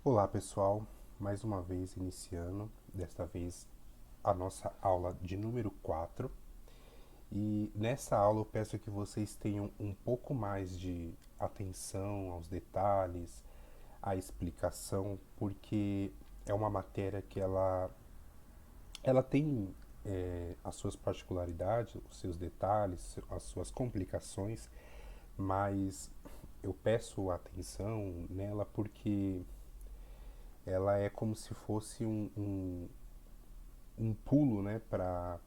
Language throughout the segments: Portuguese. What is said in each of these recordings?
Olá pessoal, mais uma vez iniciando, desta vez a nossa aula de número 4. E nessa aula eu peço que vocês tenham um pouco mais de atenção aos detalhes, à explicação, porque é uma matéria que ela tem as suas particularidades, os seus detalhes, as suas complicações, mas eu peço atenção nela porque ela é como se fosse um pulo, né, para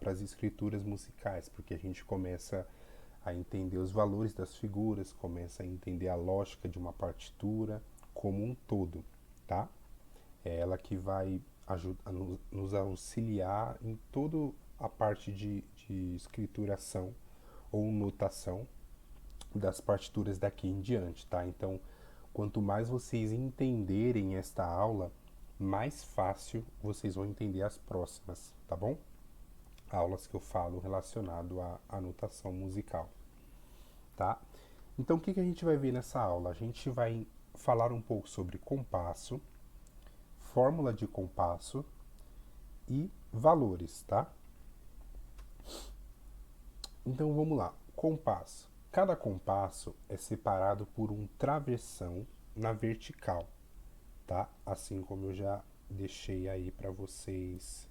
as escrituras musicais, porque a gente começa a entender os valores das figuras, começa a entender a lógica de uma partitura como um todo, tá? É ela que vai nos auxiliar em toda a parte de escrituração ou notação das partituras daqui em diante, tá? Então, quanto mais vocês entenderem esta aula, mais fácil vocês vão entender as próximas, tá bom? Aulas que eu falo relacionado à notação musical, tá? Então, o que a gente vai ver nessa aula? A gente vai falar um pouco sobre compasso, fórmula de compasso e valores, tá? Então, vamos lá. Compasso. Cada compasso é separado por um travessão na vertical, tá? Assim como eu já deixei aí para vocês,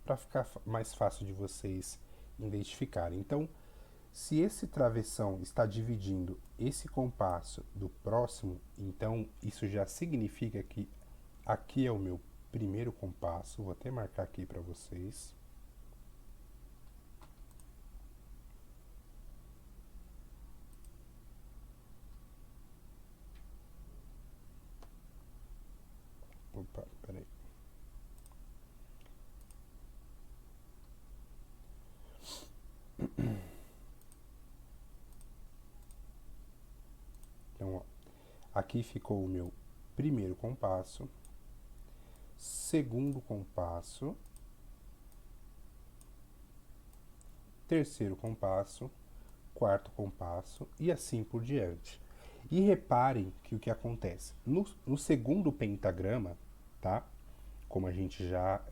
para ficar mais fácil de vocês identificarem. Então, se esse travessão está dividindo esse compasso do próximo, então isso já significa que aqui é o meu primeiro compasso. Vou até marcar aqui para vocês. Opa, peraí. Então, ó, aqui ficou o meu primeiro compasso, segundo compasso, terceiro compasso, quarto compasso e assim por diante. E reparem que o que acontece no segundo pentagrama, tá? Como a gente já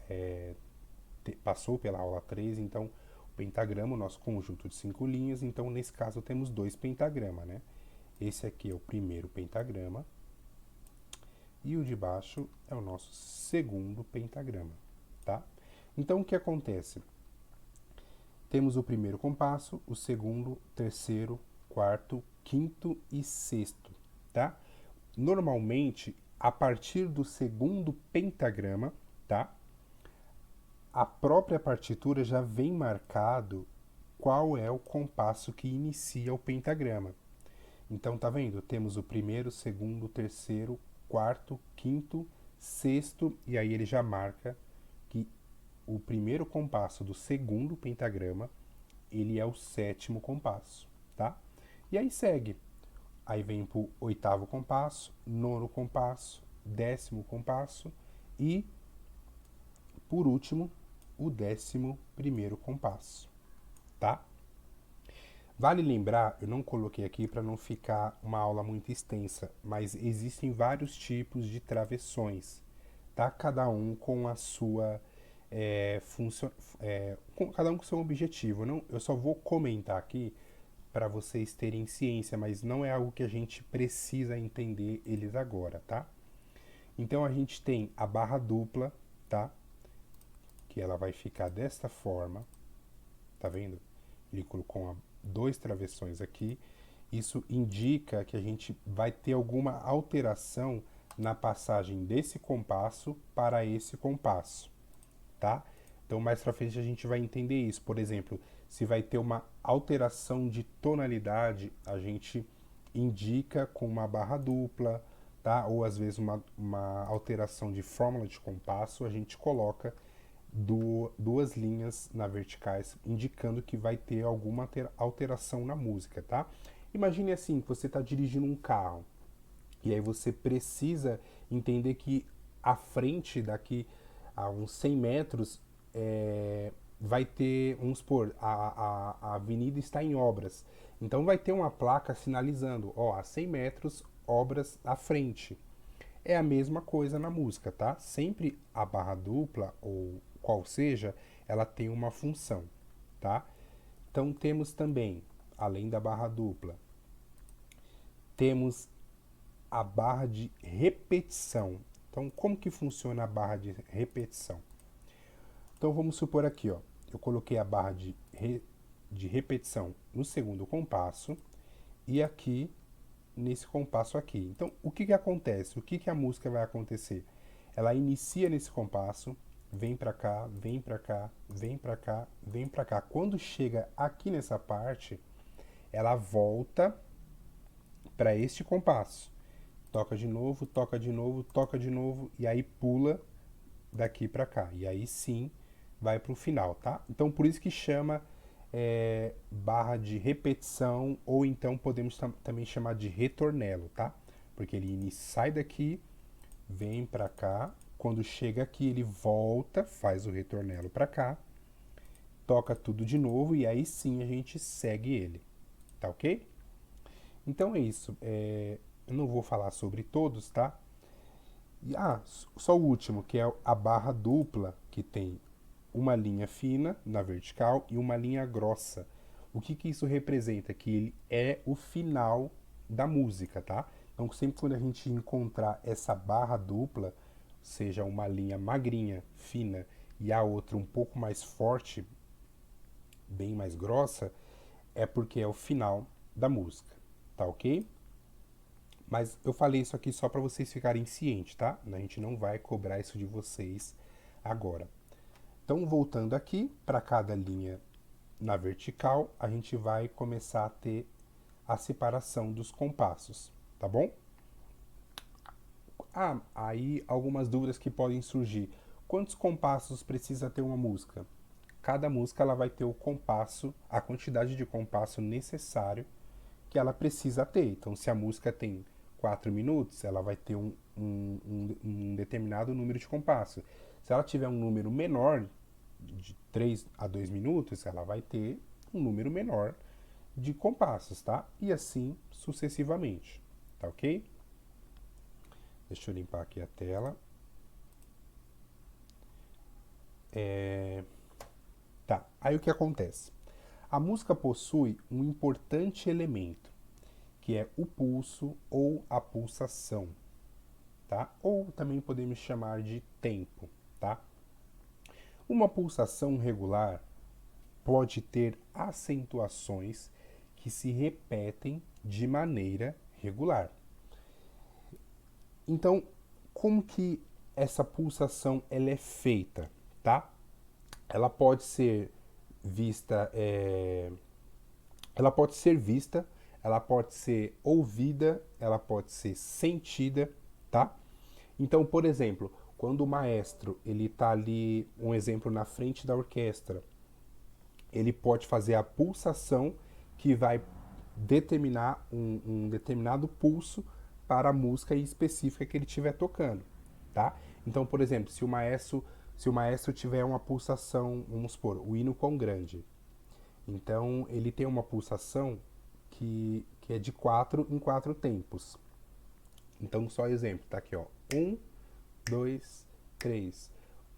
passou pela aula 3, então o pentagrama, o nosso conjunto de 5 linhas, então nesse caso temos dois pentagramas, né? Esse aqui é o primeiro pentagrama e o de baixo é o nosso segundo pentagrama, tá? Então o que acontece? Temos o primeiro compasso, o segundo, terceiro, quarto, quinto e sexto, tá? Normalmente, a partir do segundo pentagrama, tá? A própria partitura já vem marcado qual é o compasso que inicia o pentagrama. Então, tá vendo? Temos o primeiro, segundo, terceiro, quarto, quinto, sexto, e aí ele já marca que o primeiro compasso do segundo pentagrama, ele é o sétimo compasso, tá? E aí segue. Aí vem pro oitavo compasso, nono compasso, décimo compasso e, por último, o 11º compasso, tá? Vale lembrar, eu não coloquei aqui para não ficar uma aula muito extensa, mas existem vários tipos de travessões, tá? Cada um com a sua cada um com seu objetivo. Não, eu só vou comentar aqui para vocês terem ciência, mas não é algo que a gente precisa entender eles agora, tá? Então a gente tem a barra dupla, tá? Que ela vai ficar desta forma, tá vendo? Ele colocou dois travessões aqui. Isso indica que a gente vai ter alguma alteração na passagem desse compasso para esse compasso, tá? Então mais para frente a gente vai entender isso. Por exemplo, se vai ter uma alteração de tonalidade, a gente indica com uma barra dupla, tá? Ou às vezes uma alteração de fórmula de compasso, a gente coloca duas linhas na verticais, indicando que vai ter alguma alteração na música, tá? Imagine assim, que você está dirigindo um carro, e aí você precisa entender que à frente, daqui a uns 100 metros, vai ter, vamos supor, a avenida está em obras. Então vai ter uma placa sinalizando, ó, a 100 metros, obras à frente. É a mesma coisa na música, tá? Sempre a barra dupla, ou qual seja, ela tem uma função, tá? Então temos também, além da barra dupla, temos a barra de repetição. Então, como que funciona a barra de repetição? Então, vamos supor aqui, ó, eu coloquei a barra de repetição no segundo compasso e aqui nesse compasso aqui. Então, o que que acontece? O que que a música vai acontecer? Ela inicia nesse compasso, vem para cá, vem para cá, vem para cá, vem para cá. Quando chega aqui nessa parte, ela volta para este compasso. Toca de novo, toca de novo, toca de novo e aí pula daqui para cá. E aí sim vai para o final, tá? Então por isso que chama barra de repetição ou então podemos também chamar de retornelo, tá? Porque ele sai daqui, vem para cá, quando chega aqui ele volta, faz o retornelo para cá, toca tudo de novo e aí sim a gente segue ele, tá ok? Então é isso. Eu não vou falar sobre todos, tá? Só o último, que é a barra dupla, que tem uma linha fina na vertical e uma linha grossa. O que que isso representa? Que ele é o final da música, tá? Então, sempre quando a gente encontrar essa barra dupla, seja uma linha magrinha, fina, e a outra um pouco mais forte, bem mais grossa, é porque é o final da música, tá ok? Mas eu falei isso aqui só para vocês ficarem cientes, tá? A gente não vai cobrar isso de vocês agora. Então, voltando aqui, para cada linha na vertical, a gente vai começar a ter a separação dos compassos, tá bom? Aí algumas dúvidas que podem surgir. Quantos compassos precisa ter uma música? Cada música ela vai ter o compasso, a quantidade de compasso necessário que ela precisa ter. Então, se a música tem 4 minutos, ela vai ter um determinado número de compasso. Se ela tiver um número menor, de 3 a 2 minutos, ela vai ter um número menor de compassos, tá? E assim sucessivamente, tá ok? Deixa eu limpar aqui a tela. Tá, aí o que acontece? A música possui um importante elemento, que é o pulso ou a pulsação, tá? Ou também podemos chamar de tempo, tá? Uma pulsação regular pode ter acentuações que se repetem de maneira regular. Então, como que essa pulsação ela é feita, tá? Ela pode ser vista, ela pode ser vista, ela pode ser ouvida, ela pode ser sentida, tá? Então, por exemplo, quando o maestro ele tá ali, um exemplo na frente da orquestra, ele pode fazer a pulsação que vai determinar um determinado pulso para a música específica que ele estiver tocando, tá? Então, por exemplo, se o maestro tiver uma pulsação, vamos supor, o hino com grande, então ele tem uma pulsação que é de 4 em 4 tempos. Então, só exemplo, tá aqui, ó. 1, 2, 3.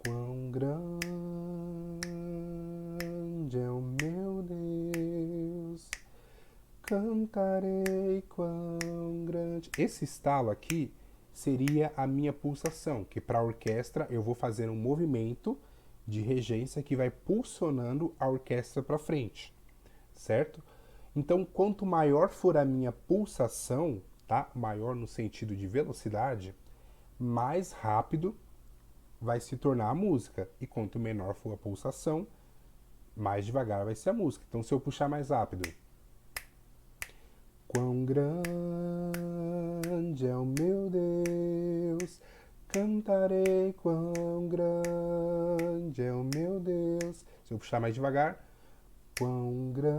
Quão grande é o meu Deus, cantarei quão grande. Esse estalo aqui seria a minha pulsação, que para a orquestra eu vou fazer um movimento de regência que vai pulsionando a orquestra para frente, certo? Então, quanto maior for a minha pulsação, tá? Maior no sentido de velocidade, mais rápido vai se tornar a música. E quanto menor for a pulsação, mais devagar vai ser a música. Então, se eu puxar mais rápido, quão grande é o meu Deus, cantarei quão grande é o meu Deus. Se eu puxar mais devagar, quão grande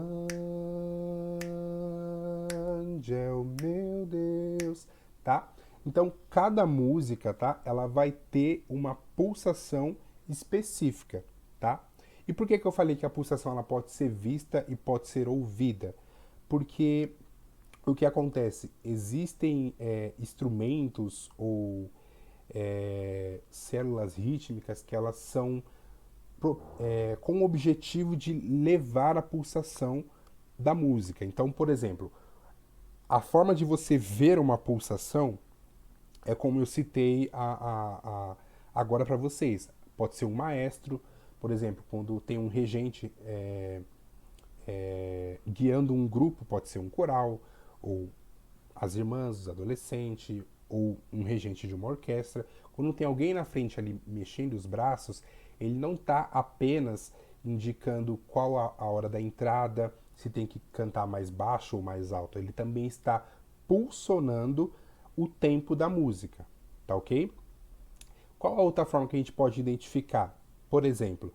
é o meu Deus, tá? Então, cada música, tá? Ela vai ter uma pulsação específica, tá? E por que eu falei que a pulsação ela pode ser vista e pode ser ouvida? Porque o que acontece? Existem instrumentos ou células rítmicas que elas são com o objetivo de levar a pulsação da música. Então, por exemplo, a forma de você ver uma pulsação é como eu citei agora para vocês. Pode ser um maestro, por exemplo, quando tem um regente guiando um grupo, pode ser um coral, ou as irmãs, os adolescentes, ou um regente de uma orquestra. Quando tem alguém na frente ali mexendo os braços, ele não está apenas indicando qual a hora da entrada, se tem que cantar mais baixo ou mais alto. Ele também está pulsionando o tempo da música, tá ok? Qual a outra forma que a gente pode identificar? Por exemplo,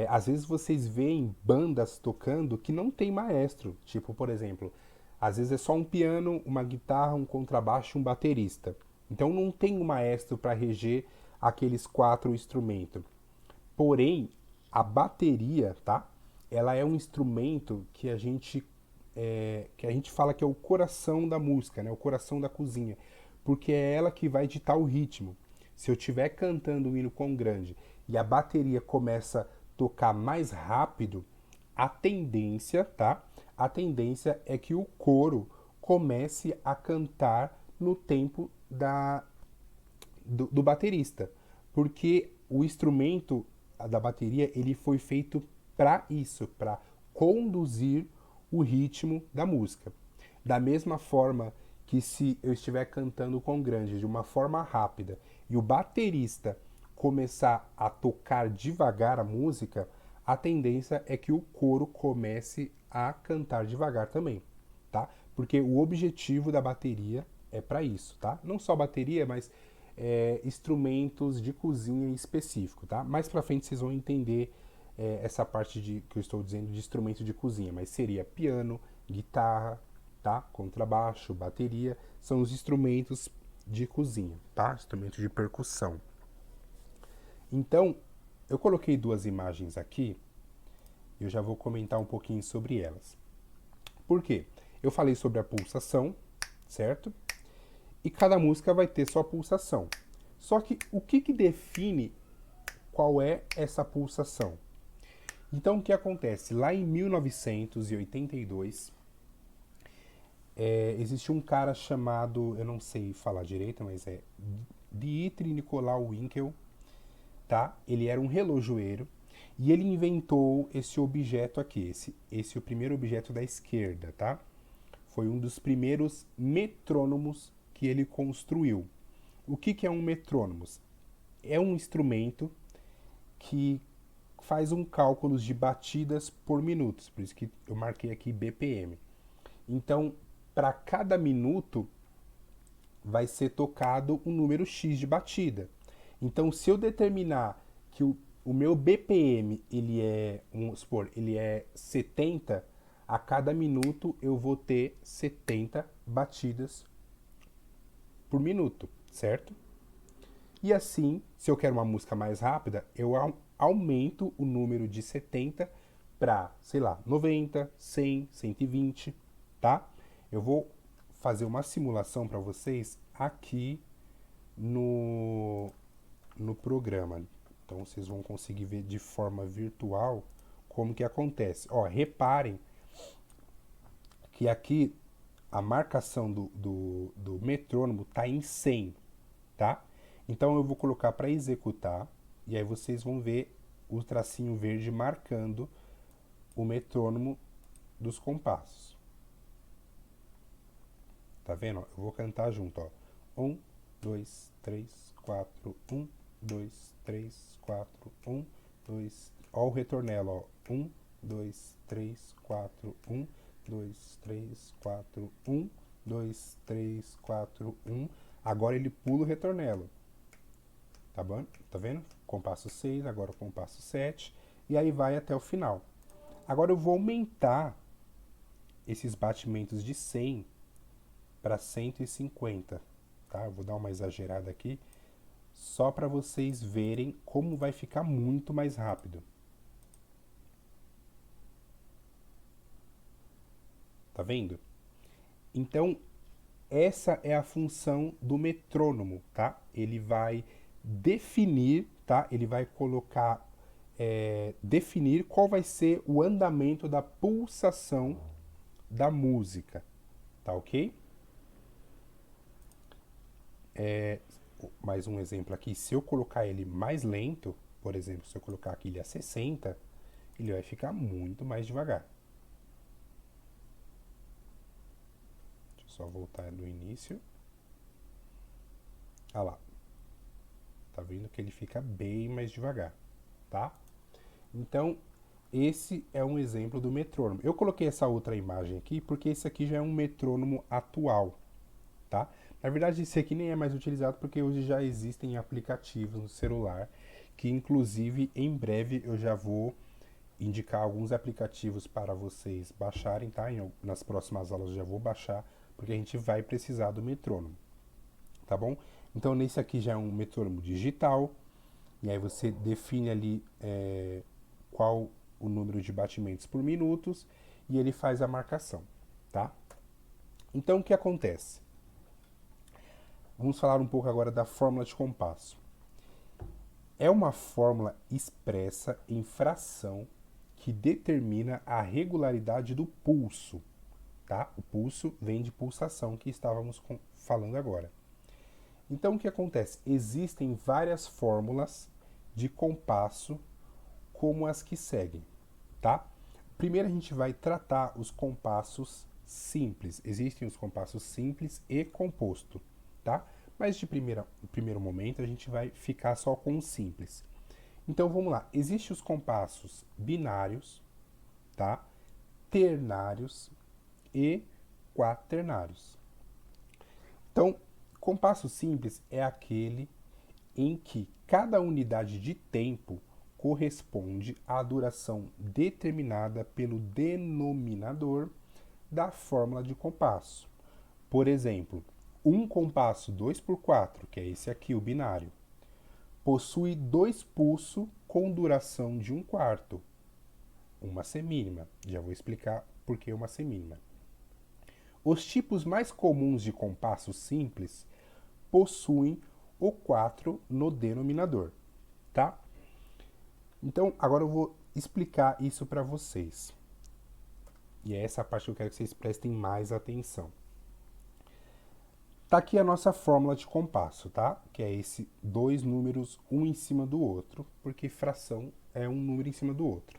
às vezes vocês veem bandas tocando que não tem maestro. Tipo, por exemplo, às vezes é só um piano, uma guitarra, um contrabaixo e um baterista. Então não tem um maestro para reger aqueles 4 instrumentos. Porém, a bateria, tá? Ela é um instrumento que a gente fala que é o coração da música, né? O coração da cozinha, porque é ela que vai ditar o ritmo. Se eu estiver cantando um hino quão grande e a bateria começa a tocar mais rápido, a tendência, tá? A tendência é que o coro comece a cantar no tempo do baterista, porque o instrumento da bateria ele foi feito para isso, para conduzir o ritmo da música. Da mesma forma que se eu estiver cantando com grande de uma forma rápida e o baterista começar a tocar devagar a música, a tendência é que o coro comece a cantar devagar também, tá? Porque o objetivo da bateria é para isso, tá? Não só bateria, mas instrumentos de cozinha em específico, tá? Mais para frente vocês vão entender essa parte que eu estou dizendo de instrumento de cozinha, mas seria piano, guitarra, tá? Contrabaixo, bateria, são os instrumentos de cozinha, tá? Instrumentos de percussão. Então, eu coloquei 2 imagens aqui e eu já vou comentar um pouquinho sobre elas. Por quê? Eu falei sobre a pulsação, certo? E cada música vai ter sua pulsação. Só que o que define qual é essa pulsação? Então, o que acontece? Lá em 1982, existe um cara chamado, eu não sei falar direito, mas é Dietrich Nicolau Winkel, tá? Ele era um relojoeiro e ele inventou esse objeto aqui, esse é o primeiro objeto da esquerda, tá? Foi um dos primeiros metrônomos que ele construiu. O que é um metrônomo? É um instrumento que faz um cálculo de batidas por minutos, por isso que eu marquei aqui BPM. Então, para cada minuto vai ser tocado um número X de batida. Então, se eu determinar que o meu BPM vamos supor, ele é 70, a cada minuto eu vou ter 70 batidas por minuto, certo? E assim, se eu quero uma música mais rápida, eu aumento o número de 70 para, sei lá, 90, 100, 120, tá? Eu vou fazer uma simulação para vocês aqui no programa. Então vocês vão conseguir ver de forma virtual como que acontece. Ó, reparem que aqui a marcação do metrônomo está em 100, tá? Então eu vou colocar para executar e aí vocês vão ver o tracinho verde marcando o metrônomo dos compassos. Tá vendo? Eu vou cantar junto, ó. 1, 2, 3, 4, 1, 2, 3, 4, 1, 2. Ó o retornelo, ó. 1, 2, 3, 4, 1, 2, 3, 4, 1, 2, 3, 4, 1. Agora ele pula o retornelo. Tá bom? Tá vendo? Compasso 6, agora o compasso 7. E aí vai até o final. Agora eu vou aumentar esses batimentos de 100 para 150, tá? Eu vou dar uma exagerada aqui, só para vocês verem como vai ficar muito mais rápido. Tá vendo? Então, essa é a função do metrônomo, tá? Ele vai definir, tá? Ele vai colocar, definir qual vai ser o andamento da pulsação da música, tá ok? Mais um exemplo aqui, se eu colocar ele mais lento, por exemplo, se eu colocar aqui ele a 60, ele vai ficar muito mais devagar. Deixa eu só voltar no início. Olha lá. Tá vendo que ele fica bem mais devagar, tá? Então, esse é um exemplo do metrônomo. Eu coloquei essa outra imagem aqui porque esse aqui já é um metrônomo atual, tá? Na verdade, esse aqui nem é mais utilizado porque hoje já existem aplicativos no celular que, inclusive, em breve eu já vou indicar alguns aplicativos para vocês baixarem, tá? Nas próximas aulas eu já vou baixar, porque a gente vai precisar do metrônomo, tá bom? Então, nesse aqui já é um metrônomo digital, e aí você define ali qual o número de batimentos por minutos, e ele faz a marcação, tá? Então, o que acontece? Vamos falar um pouco agora da fórmula de compasso. É uma fórmula expressa em fração que determina a regularidade do pulso, tá? O pulso vem de pulsação que estávamos falando agora. Então, o que acontece? Existem várias fórmulas de compasso como as que seguem, tá? Primeiro a gente vai tratar os compassos simples. Existem os compassos simples e composto, tá? Mas de primeiro momento a gente vai ficar só com os simples. Então vamos lá. Existem os compassos binários, tá? Ternários e quaternários. Então, compasso simples é aquele em que cada unidade de tempo corresponde à duração determinada pelo denominador da fórmula de compasso. Por exemplo, um compasso 2x4, que é esse aqui, o binário, possui 2 pulsos com duração de 1/4, uma semínima. Já vou explicar por que uma semínima. Os tipos mais comuns de compasso simples possuem o 4 no denominador, tá? Então, agora eu vou explicar isso para vocês. E é essa parte que eu quero que vocês prestem mais atenção. Tá aqui a nossa fórmula de compasso, tá? Que é esse dois números um em cima do outro, porque fração é um número em cima do outro.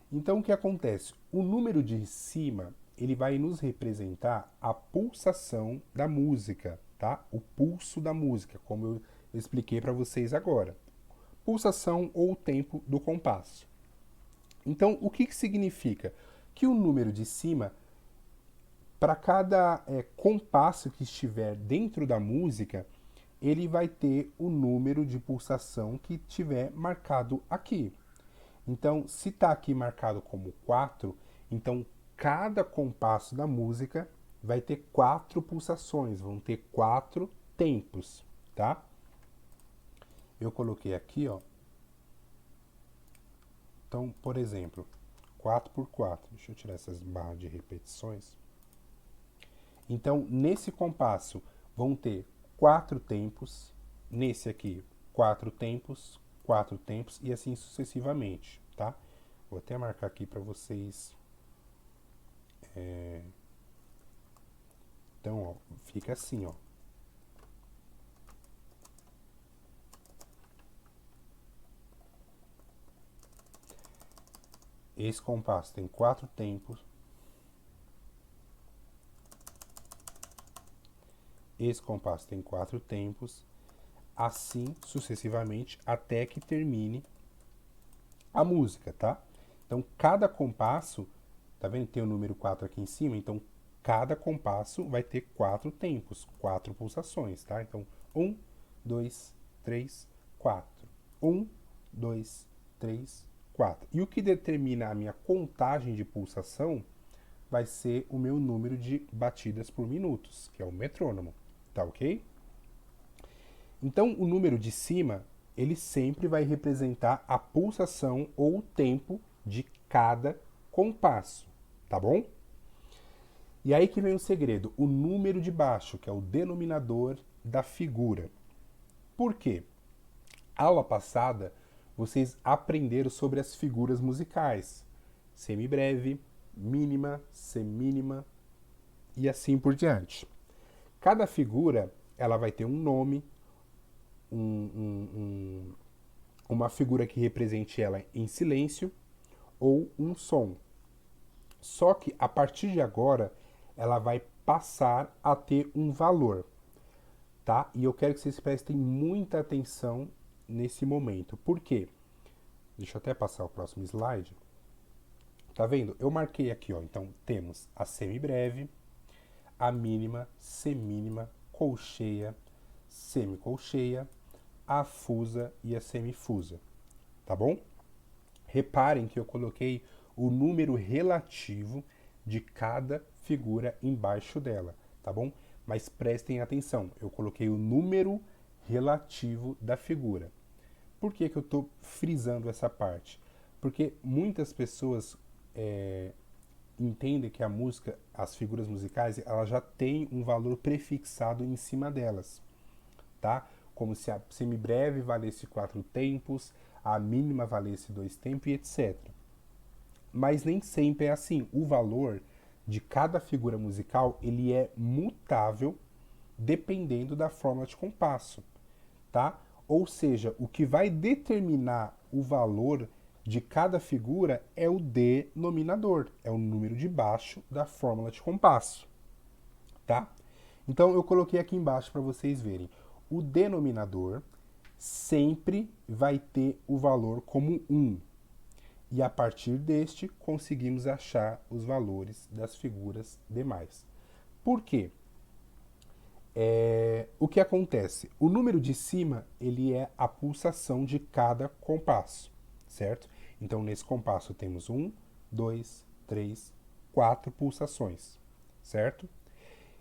Então, o que acontece? O número de cima, ele vai nos representar a pulsação da música, tá? O pulso da música, como eu expliquei para vocês agora. Pulsação ou tempo do compasso. Então, o que significa? Que o número de cima, para cada compasso que estiver dentro da música, ele vai ter o número de pulsação que tiver marcado aqui. Então, se está aqui marcado como 4, então cada compasso da música vai ter 4 pulsações, vão ter 4 tempos, tá? Eu coloquei aqui, ó. Então, por exemplo, 4x4. Deixa eu tirar essas barras de repetições. Então, nesse compasso, vão ter 4 tempos. Nesse aqui, 4 tempos, 4 tempos e assim sucessivamente, tá? Vou até marcar aqui para vocês. Então, ó, fica assim, ó. Esse compasso tem 4 tempos. Esse compasso tem 4 tempos. Assim sucessivamente até que termine a música, tá? Então, cada compasso, tá vendo? Tem o número 4 aqui em cima, então cada compasso vai ter 4 tempos, 4 pulsações, tá? Então, 1, 2, 3, 4. 1, 2, 3, 4. E o que determina a minha contagem de pulsação vai ser o meu número de batidas por minutos, que é o metrônomo, tá ok? Então, o número de cima, ele sempre vai representar a pulsação ou o tempo de cada compasso, tá bom? E aí que vem o segredo, o número de baixo, que é o denominador da figura. Por quê? Aula passada, vocês aprenderam sobre as figuras musicais. Semibreve, mínima, semínima e assim por diante. Cada figura, ela vai ter um nome, uma figura que represente ela em silêncio ou um som. Só que a partir de agora, ela vai passar a ter um valor, tá? E eu quero que vocês prestem muita atenção nesse momento. Por quê? Deixa eu até passar o próximo slide. Tá vendo? Eu marquei aqui, ó. Então, temos a semibreve, a mínima, semínima, colcheia, semicolcheia, a fusa e a semifusa. Tá bom? Reparem que eu coloquei o número relativo de cada figura embaixo dela, tá bom? Mas prestem atenção, eu coloquei o número relativo da figura. Por que eu estou frisando essa parte? Porque muitas pessoas entendem que a música, as figuras musicais, ela já tem um valor prefixado em cima delas, tá? Como se a semibreve valesse 4 tempos, a mínima valesse 2 tempos e etc. Mas nem sempre é assim. O valor de cada figura musical, ele é mutável dependendo da fórmula de compasso, tá? Ou seja, o que vai determinar o valor de cada figura é o denominador, é o número de baixo da fórmula de compasso, tá? Então eu coloquei aqui embaixo para vocês verem. O denominador sempre vai ter o valor como 1. E a partir deste, conseguimos achar os valores das figuras demais. Por quê? O que acontece? O número de cima, ele é a pulsação de cada compasso, certo? Então, nesse compasso temos 1, 2, 3, 4 pulsações, certo?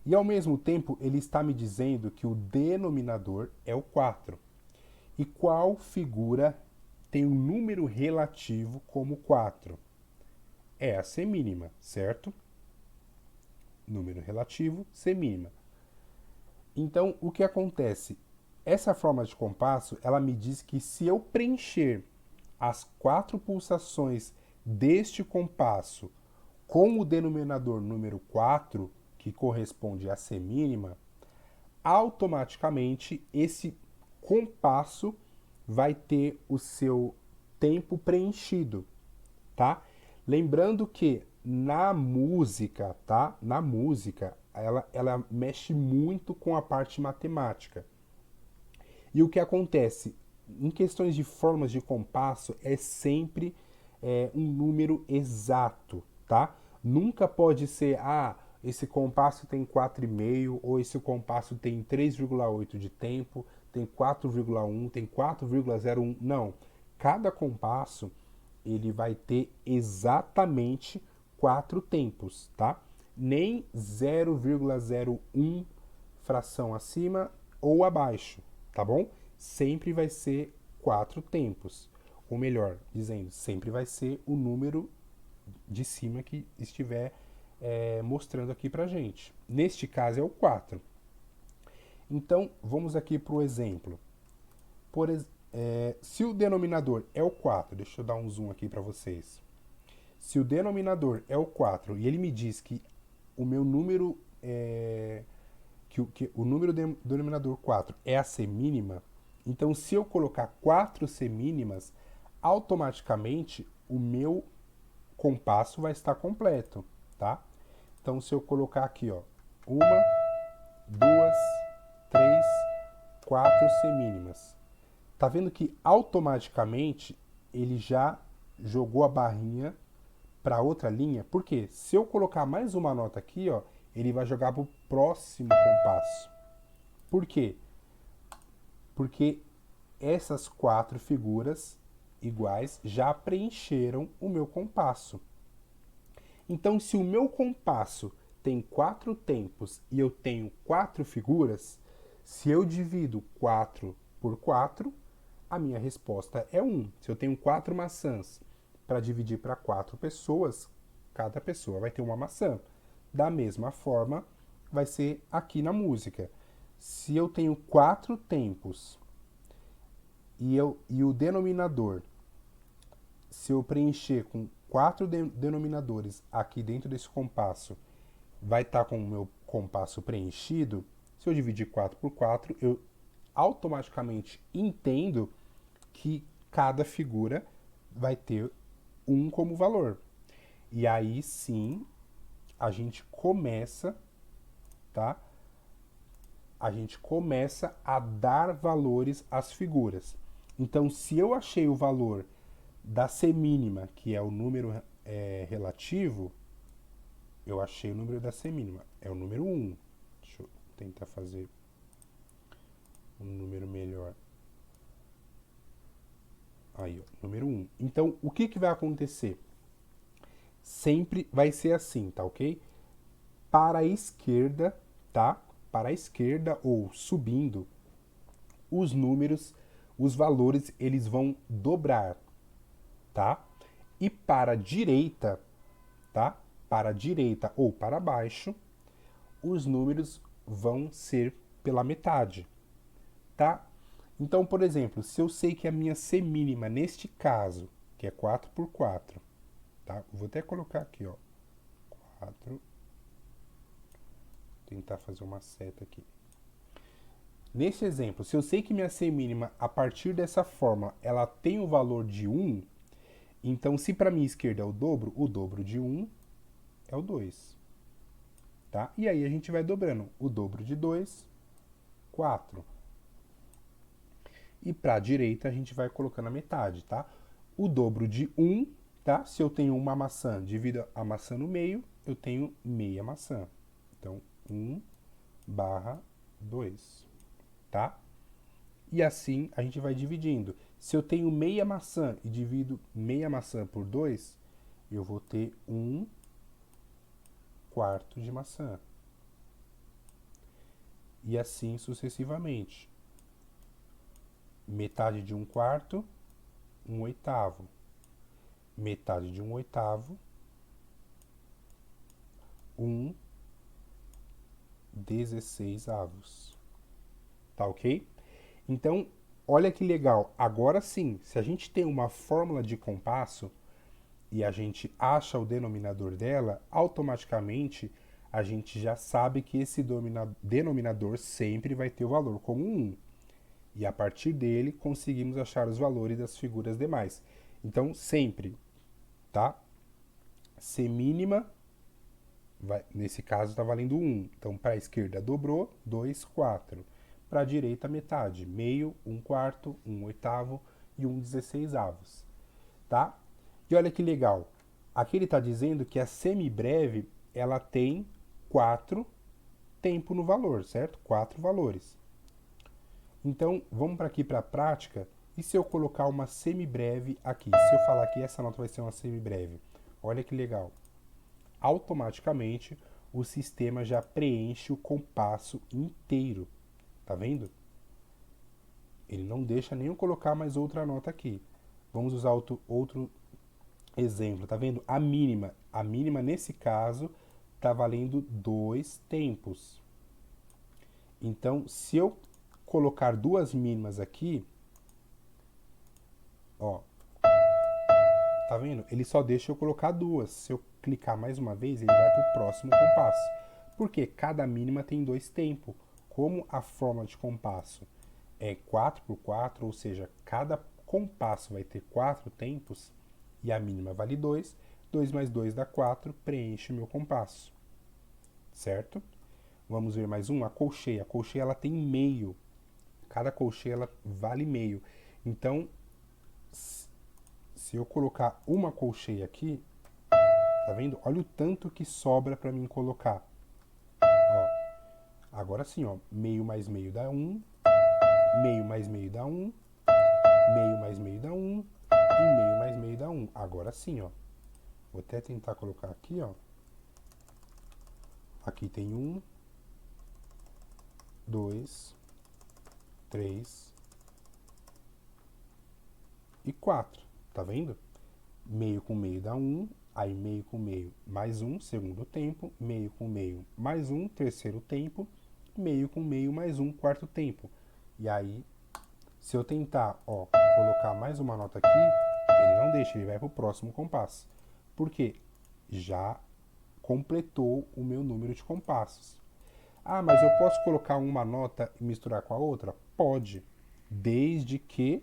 E ao mesmo tempo, ele está me dizendo que o denominador é o 4. E qual figura tem um número relativo como 4? É a semínima, certo? Número relativo, semínima. Então, o que acontece? Essa forma de compasso, ela me diz que se eu preencher as 4 pulsações deste compasso com o denominador número 4, que corresponde à semínima, automaticamente esse compasso vai ter o seu tempo preenchido, tá? Lembrando que na música, tá? Na música, ela mexe muito com a parte matemática. E o que acontece? Em questões de formas de compasso, é sempre um número exato, tá? Nunca pode ser, esse compasso tem 4,5, ou esse compasso tem 3,8 de tempo, tem 4,1, tem 4,01. Não. Cada compasso, ele vai ter exatamente 4 tempos, tá? Nem 0,01 fração acima ou abaixo, tá bom? Sempre vai ser 4 tempos. Ou melhor, dizendo, sempre vai ser o número de cima que estiver mostrando aqui pra gente. Neste caso é o 4. Então, vamos aqui para o exemplo. Se o denominador é o 4, deixa eu dar um zoom aqui para vocês. Se o denominador é o 4 e ele me diz que o meu número que o número denominador 4 é a semínima, então se eu colocar 4 semínimas, automaticamente o meu compasso vai estar completo, tá? Então se eu colocar aqui, ó, 1, 2, 3, 4 semínimas. Tá vendo que automaticamente ele já jogou a barrinha para outra linha? Por quê? Se eu colocar mais uma nota aqui, ó, ele vai jogar para o próximo compasso. Por quê? Porque essas 4 figuras iguais já preencheram o meu compasso. Então, se o meu compasso tem 4 tempos e eu tenho 4 figuras, se eu divido 4 por 4, a minha resposta é 1. Se eu tenho 4 maçãs para dividir para 4 pessoas, cada pessoa vai ter uma maçã. Da mesma forma, vai ser aqui na música. Se eu tenho 4 tempos e o denominador, se eu preencher com 4 denominadores aqui dentro desse compasso, vai estar com o meu compasso preenchido. Se eu dividir 4 por 4, eu automaticamente entendo que cada figura vai ter 1 como valor. E aí sim, a gente começa, tá? A gente começa a dar valores às figuras. Então, se eu achei o valor da semínima, que é o número relativo, eu achei o número da semínima, é o número 1. Deixa eu tentar fazer um número melhor. Aí, ó, número 1. Então, o que vai acontecer? Sempre vai ser assim, tá ok? Para a esquerda, tá? Para a esquerda ou subindo, os números, os valores, eles vão dobrar, tá? E para a direita, tá? Para a direita ou para baixo, os números vão ser pela metade, tá? Então, por exemplo, se eu sei que a minha semínima, neste caso, que é 4 por 4, tá? Vou até colocar aqui, ó, 4, tentar fazer uma seta aqui. Nesse exemplo, se eu sei que minha semínima, a partir dessa forma, ela tem o valor de 1, então se para minha esquerda é o dobro de 1 é o 2. Tá? E aí a gente vai dobrando. O dobro de 2, 4. E para a direita a gente vai colocando a metade, tá? O dobro de 1, tá? Se eu tenho uma maçã, divido a maçã no meio, eu tenho meia maçã. Então, 1 barra 2, tá? E assim a gente vai dividindo. Se eu tenho meia maçã e divido meia maçã por 2, eu vou ter 1 quarto de maçã. E assim sucessivamente. Metade de 1 quarto, 1 oitavo. Metade de 1 oitavo, 1 16 avos. Tá ok? Então, olha que legal. Agora sim, se a gente tem uma fórmula de compasso e a gente acha o denominador dela, automaticamente a gente já sabe que esse denominador sempre vai ter o valor como 1. E a partir dele conseguimos achar os valores das figuras demais. Então, sempre, tá? Semínima, nesse caso está valendo 1. Então, para a esquerda dobrou, 2, 4. Para a direita, metade. Meio, 1 quarto, 1 oitavo e 1 16 avos. Tá? E olha que legal. Aqui ele está dizendo que a semibreve ela tem 4 tempo no valor, certo? 4 valores. Então, vamos para aqui para a prática. E se eu colocar uma semibreve aqui? Se eu falar que essa nota vai ser uma semibreve. Olha que legal. Automaticamente, o sistema já preenche o compasso inteiro. Tá vendo? Ele não deixa nem eu colocar mais outra nota aqui. Vamos usar outro exemplo. Tá vendo? A mínima nesse caso está valendo 2 tempos. Então, se eu colocar 2 mínimas aqui, ó, tá vendo? Ele só deixa eu colocar 2. Se eu clicar mais uma vez, ele vai para o próximo compasso. Porque cada mínima tem 2 tempos. Como a forma de compasso é 4 por 4, ou seja, cada compasso vai ter 4 tempos, e a mínima vale 2, 2 mais 2 dá 4, preenche o meu compasso. Certo? Vamos ver mais um, a colcheia. A colcheia ela tem meio. Cada colcheia ela vale meio. Então, se eu colocar uma colcheia aqui, tá vendo? Olha o tanto que sobra para mim colocar. Ó, agora sim, ó, meio mais meio dá 1, meio mais meio dá 1, meio mais meio dá 1 e meio mais meio dá 1. Agora sim, ó. Vou até tentar colocar aqui, ó. Aqui tem 1, 2, 3 e 4. Tá vendo? Meio com meio dá 1, Aí meio com meio mais um, segundo tempo, meio com meio mais um, terceiro tempo, meio com meio mais um, quarto tempo. E aí, se eu tentar, ó, colocar mais uma nota aqui, ele não deixa, ele vai pro próximo compasso. Por quê? Já completou o meu número de compassos. Ah, mas eu posso colocar uma nota e misturar com a outra? Pode, desde que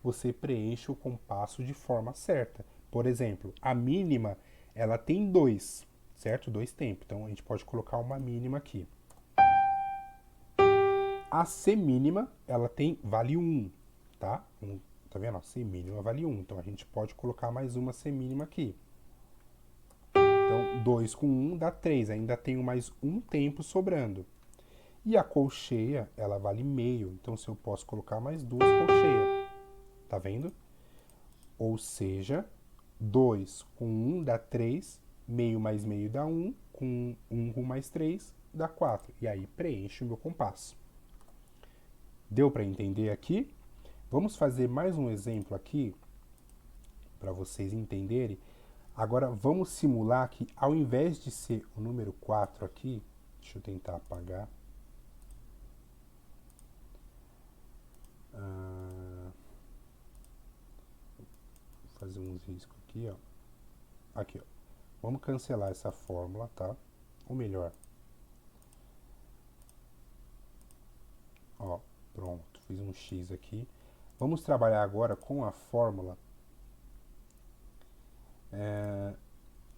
você preencha o compasso de forma certa. Por exemplo, a mínima, ela tem dois, certo? Dois tempos. Então, a gente pode colocar uma mínima aqui. A semínima, ela vale 1, tá? Tá vendo? A semínima vale 1. Então, a gente pode colocar mais uma semínima aqui. Então, 2 com 1 dá 3. Ainda tenho mais um tempo sobrando. E a colcheia, ela vale meio. Então, se eu posso colocar mais duas colcheias. Tá vendo? Ou seja, 2 com 1 dá 3. Meio mais meio dá 1. Com 1 com mais 3 dá 4. E aí preenche o meu compasso. Deu para entender aqui? Vamos fazer mais um exemplo aqui para vocês entenderem. Agora vamos simular que ao invés de ser o número 4 aqui, deixa eu tentar apagar. Vou fazer uns riscos aqui, ó. Aqui, ó. Vamos cancelar essa fórmula, tá? Ou melhor. Ó, pronto. Fiz um X aqui. Vamos trabalhar agora com a fórmula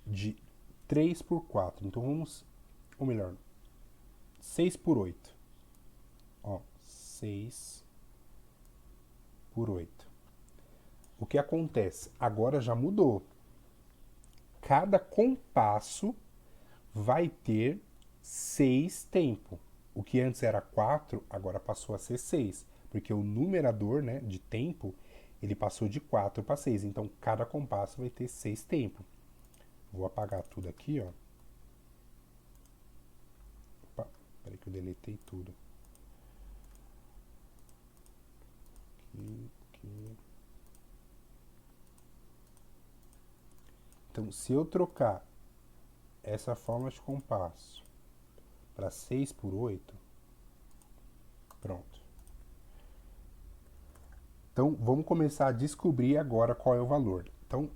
de 3 por 4. Então vamos, ou melhor, 6 por 8. Ó, 6 por 8. O que acontece? Agora já mudou. Cada compasso vai ter 6 tempos. O que antes era 4, agora passou a ser 6. Porque o numerador, né, de tempo, ele passou de 4 para 6. Então, cada compasso vai ter 6 tempos. Vou apagar tudo aqui, ó. Opa, peraí que eu deletei tudo. Aqui. Então, se eu trocar essa forma de compasso para 6 por 8, pronto. Então, vamos começar a descobrir agora qual é o valor. Então,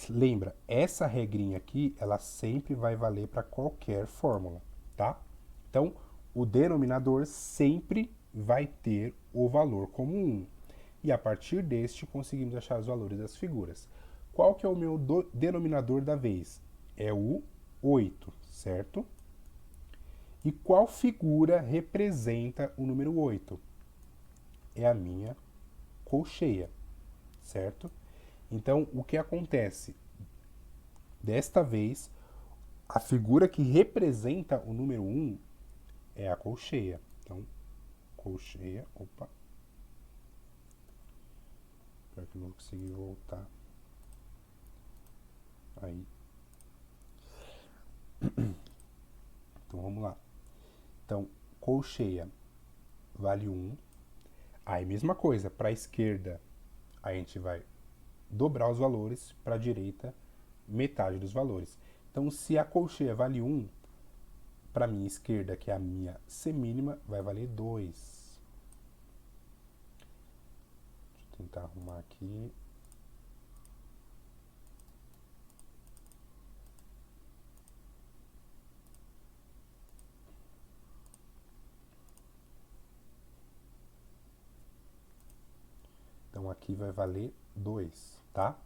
lembra, essa regrinha aqui, ela sempre vai valer para qualquer fórmula, tá? Então, o denominador sempre vai ter o valor como 1. E a partir deste, conseguimos achar os valores das figuras. Qual que é o meu denominador da vez? É o 8, certo? E qual figura representa o número 8? É a minha colcheia, certo? Então, o que acontece? Desta vez, a figura que representa o número 1 é a colcheia. Então, colcheia, opa. Espero que eu não consegui voltar. Aí. Então, vamos lá. Então, colcheia vale 1. Aí, mesma coisa, para a esquerda, a gente vai dobrar os valores, para a direita, metade dos valores. Então, se a colcheia vale 1, para a minha esquerda, que é a minha semínima, vai valer 2. Deixa eu tentar arrumar aqui. Então, aqui vai valer 2, tá?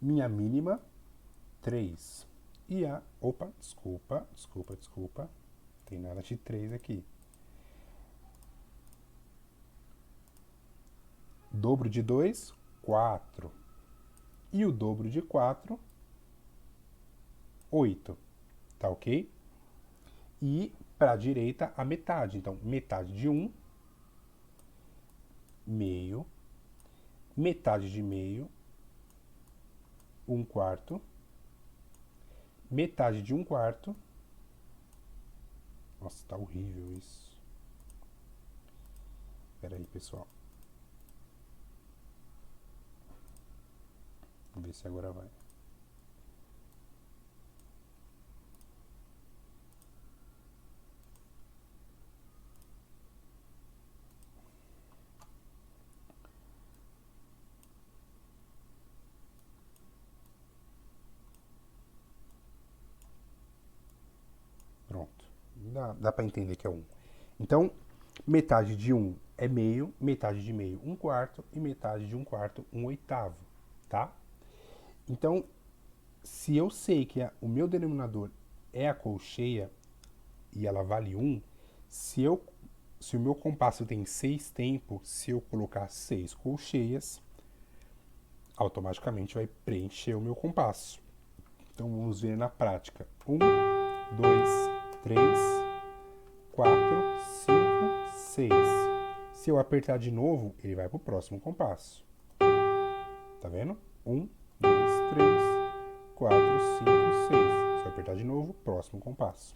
Minha mínima, 3. E a... Opa, desculpa. Tem nada de 3 aqui. Dobro de 2, 4. E o dobro de 4, 8. Tá ok? E para a direita, a metade. Então, metade de 1, meio. Metade de meio, 1 quarto. Metade de 1 quarto. Nossa, tá horrível isso. Espera aí, pessoal. Vamos ver se agora vai. Dá para entender que é 1. Então, metade de 1 é meio, metade de meio 1/4 e metade de 1/4 1/8, tá? Então, se eu sei que o meu denominador é a colcheia e ela vale 1, se o meu compasso tem 6 tempos, se eu colocar 6 colcheias, automaticamente vai preencher o meu compasso. Então vamos ver na prática. 1, 2, 3, 4, 5, 6. Se eu apertar de novo, ele vai para o próximo compasso. Tá vendo? 1, 2, 3, 4, 5, 6. Se eu apertar de novo, próximo compasso.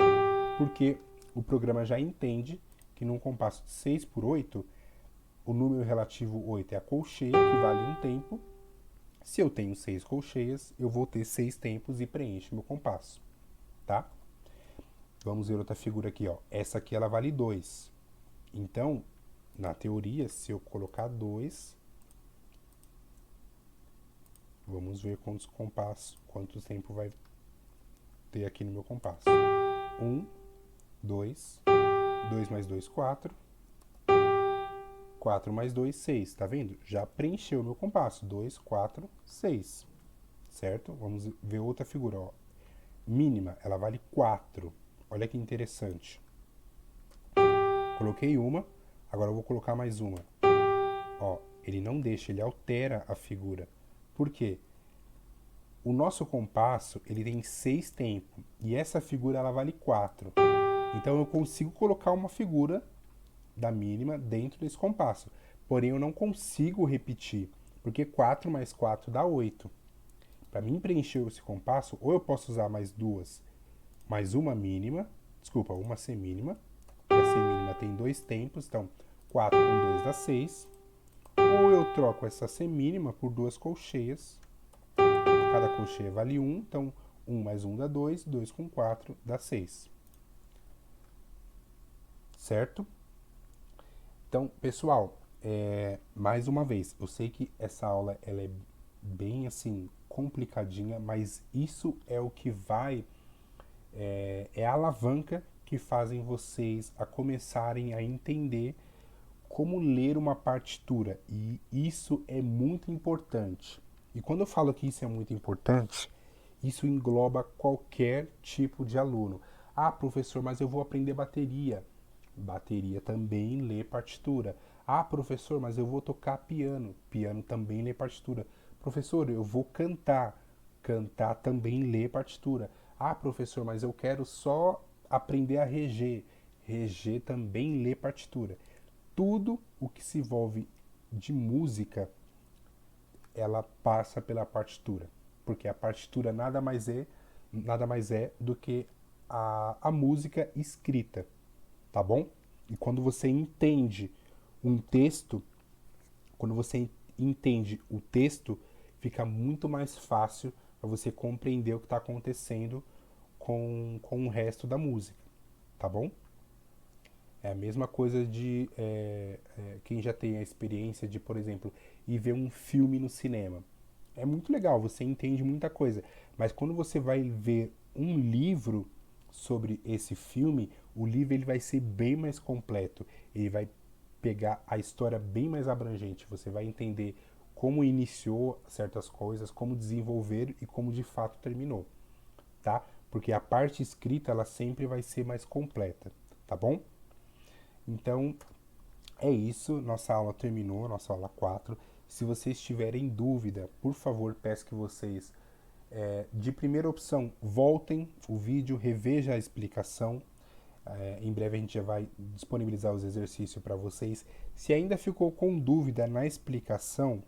Porque o programa já entende que num compasso de 6/8, o número relativo 8 é a colcheia, que vale um tempo. Se eu tenho 6 colcheias, eu vou ter 6 tempos e preenche meu compasso, tá? Vamos ver outra figura aqui, ó. Essa aqui ela vale 2. Então, na teoria, se eu colocar 2, vamos ver quantos compassos, quanto tempo vai ter aqui no meu compasso. 1, 2, 2 mais 2, 4. 4 mais 2, 6, tá vendo? Já preencheu o meu compasso. 2, 4, 6, certo? Vamos ver outra figura, ó. Mínima, ela vale 4. Olha que interessante. Coloquei uma, agora eu vou colocar mais uma. Ó, ele não deixa, ele altera a figura. Por quê? O nosso compasso, ele tem 6 tempos, e essa figura ela vale 4. Então eu consigo colocar uma figura da mínima dentro desse compasso. Porém, eu não consigo repetir, porque 4 mais 4 dá 8. Para mim preencher esse compasso, ou eu posso usar mais duas, mais uma mínima, desculpa, uma semínima, e a semínima tem 2 tempos, então 4 com 2 dá 6, ou eu troco essa semínima por duas colcheias, cada colcheia vale 1, então 1 mais 1 dá 2, 2 com 4 dá 6. Certo? Então, pessoal, mais uma vez, eu sei que essa aula ela é bem assim complicadinha, mas isso é o que vai, é a alavanca que fazem vocês a começarem a entender como ler uma partitura, e isso é muito importante. E quando eu falo que isso é muito importante, isso engloba qualquer tipo de aluno. Ah, professor, mas eu vou aprender bateria. Bateria também lê partitura. Ah, professor, mas eu vou tocar piano. Piano também lê partitura. Professor, eu vou cantar. Cantar também lê partitura. Ah, professor, mas eu quero só aprender a reger. Reger também lê partitura. Tudo o que se envolve de música, ela passa pela partitura. Porque a partitura nada mais é do que a música escrita. Tá bom? E quando você entende um texto, quando você entende o texto, fica muito mais fácil para você compreender o que está acontecendo com o resto da música, tá bom? É a mesma coisa de quem já tem a experiência de, por exemplo, ir ver um filme no cinema. É muito legal, você entende muita coisa, mas quando você vai ver um livro sobre esse filme, o livro ele vai ser bem mais completo, ele vai pegar a história bem mais abrangente, você vai entender como iniciou certas coisas, como desenvolver e como de fato terminou, tá? Porque a parte escrita ela sempre vai ser mais completa, tá bom? Então, é isso, nossa aula terminou, nossa aula 4. Se vocês tiverem dúvida, por favor, peço que vocês, de primeira opção, voltem o vídeo, reveja a explicação. Em breve a gente já vai disponibilizar os exercícios para vocês. Se ainda ficou com dúvida na explicação,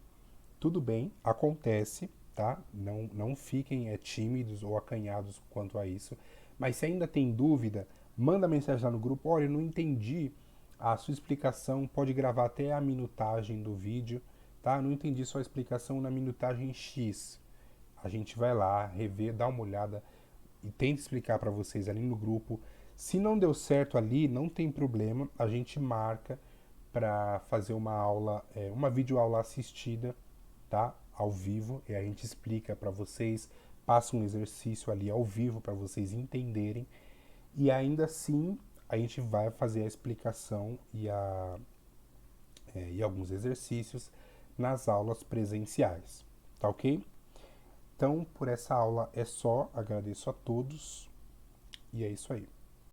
tudo bem, acontece, tá? Não fiquem tímidos ou acanhados quanto a isso. Mas se ainda tem dúvida, manda mensagem lá no grupo. Olha, eu não entendi a sua explicação, pode gravar até a minutagem do vídeo, tá? Não entendi sua explicação na minutagem X. A gente vai lá, rever, dá uma olhada e tenta explicar para vocês ali no grupo. Se não deu certo ali, não tem problema, a gente marca para fazer uma aula, uma videoaula assistida, tá? Ao vivo, e a gente explica para vocês, passa um exercício ali ao vivo para vocês entenderem, e ainda assim a gente vai fazer a explicação e alguns exercícios nas aulas presenciais, tá ok? Então, por essa aula é só, agradeço a todos e é isso aí.